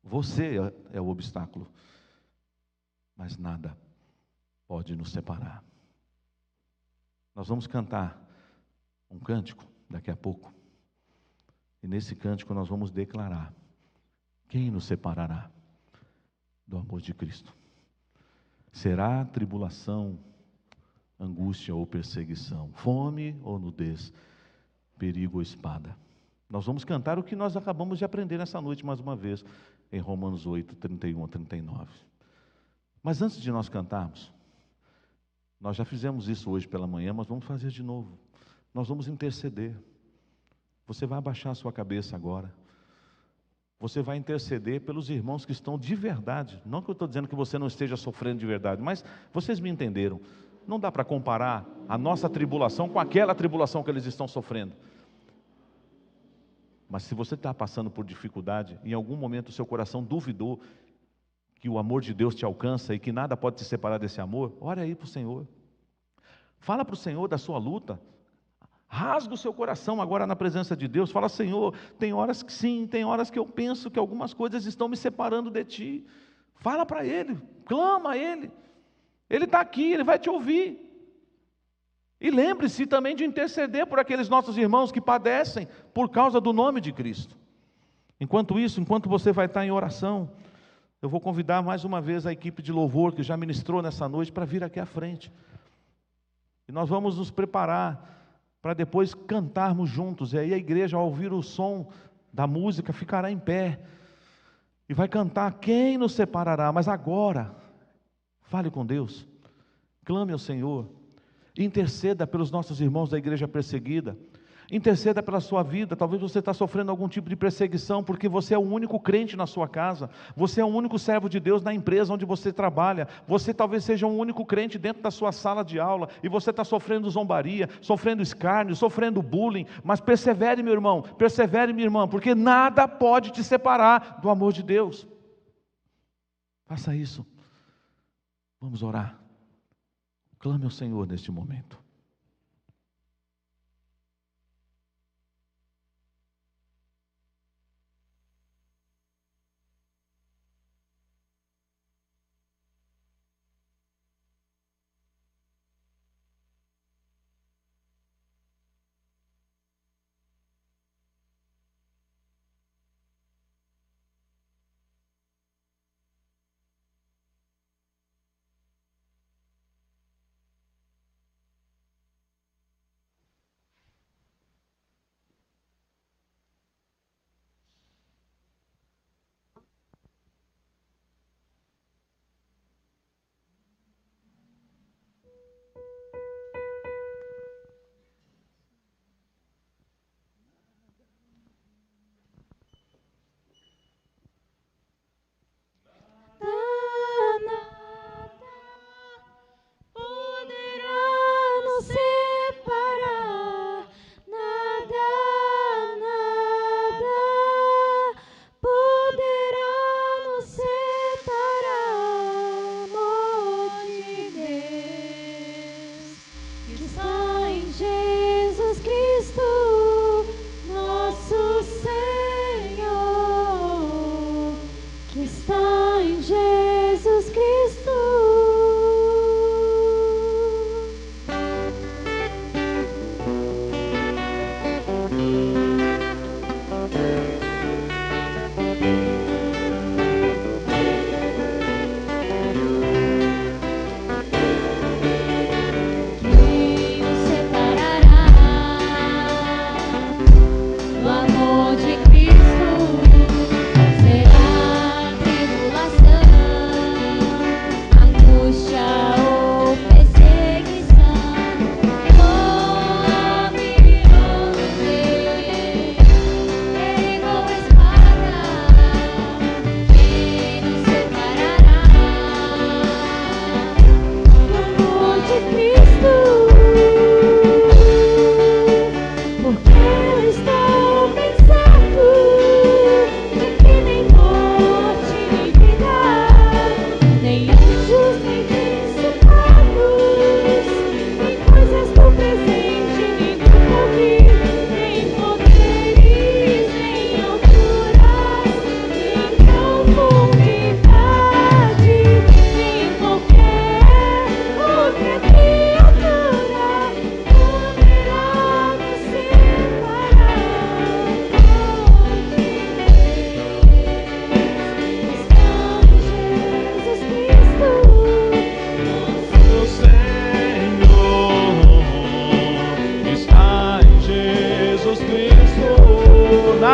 Você é o obstáculo. mas nada pode nos separar. Nós vamos cantar um cântico daqui a pouco, e nesse cântico nós vamos declarar: quem nos separará do amor de Cristo? Será tribulação, angústia ou perseguição, fome ou nudez, perigo ou espada? Nós vamos cantar o que nós acabamos de aprender nessa noite mais uma vez, em Romanos 8, 31 a 39. Mas antes de nós cantarmos, nós já fizemos isso hoje pela manhã, mas vamos fazer de novo. Nós vamos interceder. Você vai abaixar a sua cabeça agora. Você vai interceder pelos irmãos que estão de verdade. Não que eu estou dizendo que você não esteja sofrendo de verdade, mas vocês me entenderam. Não dá para comparar a nossa tribulação com aquela tribulação que eles estão sofrendo. Mas se você está passando por dificuldade, em algum momento o seu coração duvidou que o amor de Deus te alcança e que nada pode te separar desse amor, ore aí para o Senhor. Fala para o Senhor da sua luta. Rasga o seu coração agora na presença de Deus. Fala: Senhor, tem horas que sim, tem horas que eu penso que algumas coisas estão me separando de Ti. Fala para Ele, clama a Ele. Ele está aqui, Ele vai te ouvir. E lembre-se também de interceder por aqueles nossos irmãos que padecem por causa do nome de Cristo. Enquanto isso, enquanto você vai estar em oração, eu vou convidar mais uma vez a equipe de louvor que já ministrou nessa noite para vir aqui à frente. E nós vamos nos preparar para depois cantarmos juntos. E aí a igreja, ao ouvir o som da música, ficará em pé e vai cantar: quem nos separará? Mas agora, fale com Deus, clame ao Senhor, interceda pelos nossos irmãos da igreja perseguida, interceda pela sua vida. Talvez você está sofrendo algum tipo de perseguição, porque você é o único crente na sua casa, você é o único servo de Deus na empresa onde você trabalha, você talvez seja um único crente dentro da sua sala de aula, e você está sofrendo zombaria, sofrendo escárnio, sofrendo bullying. Mas persevere, meu irmão, persevere, minha irmã, porque nada pode te separar do amor de Deus. Faça isso. Vamos orar. Clame ao Senhor neste momento.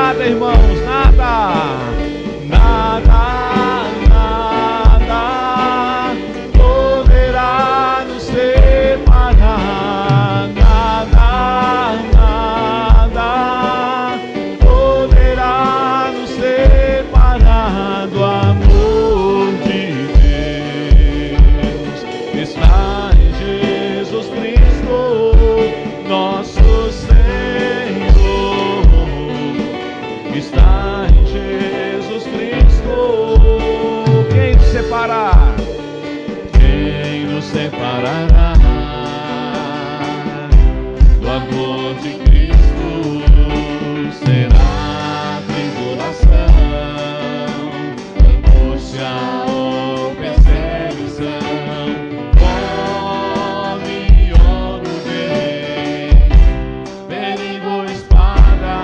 nada, irmãos, nada, nada, nada poderá nos separar, nada, nada poderá nos separar do amor de Deus que está em Jesus Cristo, nosso Senhor, que está em Jesus Cristo. Quem nos separar? Quem nos separará do amor de Cristo? Será tribulação, angústia ou perseguição, fome ou nudez, perigo ou espada.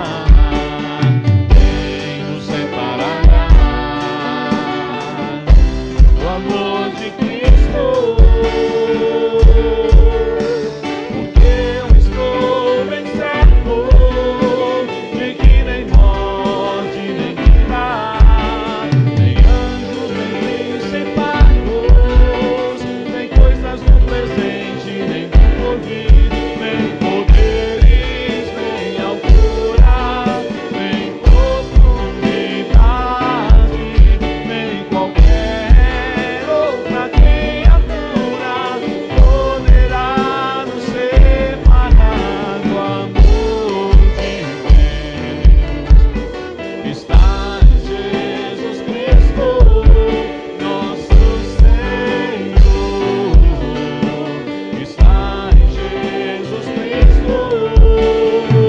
Quem nos separará do amor de Cristo? Porque eu estou bem certo de que nem morte, nem vida, nem anjos, nem principados, nem coisas do presente, nem do porvir, nem poderes, nem altura, nem profundidade, nem qualquer outra criatura poderá nos separar do amor de Deus que está em Jesus Cristo, nosso Senhor, que está em Jesus Cristo. Nada, nada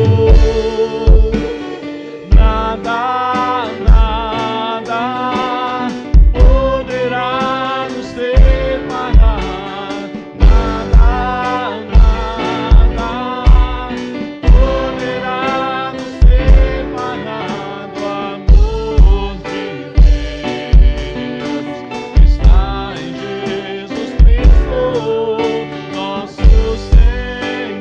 poderá nos separar, nada, nada poderá nos separar do amor de Deus que está em Jesus Cristo, nosso Senhor,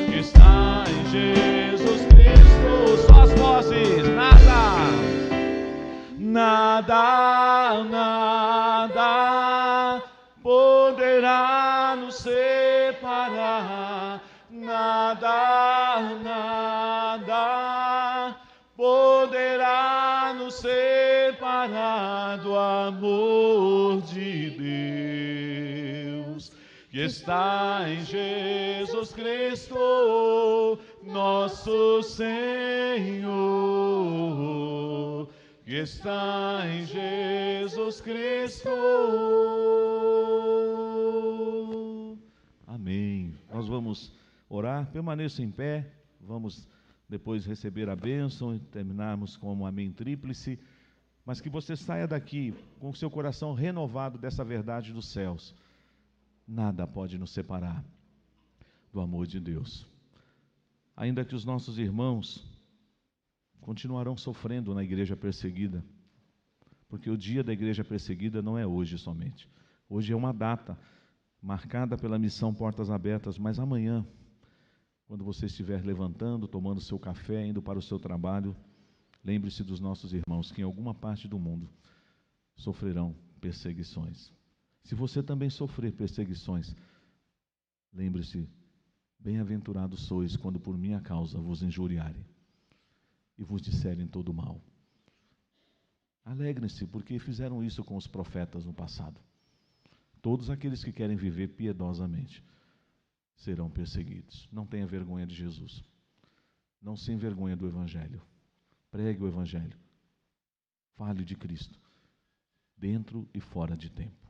que está em Jesus Cristo. Só as vozes, nada, nada, nada poderá nos separar, nada, nada poderá nos separar do amor de Deus que está em Jesus Cristo, nosso Senhor, que está em Jesus Cristo. Amém. Nós vamos orar, permaneça em pé, vamos depois receber a bênção e terminarmos com um amém tríplice, mas que você saia daqui com o seu coração renovado dessa verdade dos céus. Nada pode nos separar do amor de Deus. Ainda que os nossos irmãos continuarão sofrendo na igreja perseguida, porque o dia da igreja perseguida não é hoje somente. Hoje é uma data marcada pela missão Portas Abertas, mas amanhã, quando você estiver levantando, tomando seu café, indo para o seu trabalho, lembre-se dos nossos irmãos que em alguma parte do mundo sofrerão perseguições. Se você também sofrer perseguições, lembre-se, bem-aventurados sois quando por minha causa vos injuriarem e vos disserem todo mal. Alegrem-se, porque fizeram isso com os profetas no passado. Todos aqueles que querem viver piedosamente serão perseguidos. Não tenha vergonha de Jesus. Não se envergonhe do Evangelho. Pregue o Evangelho. Fale de Cristo, dentro e fora de tempo.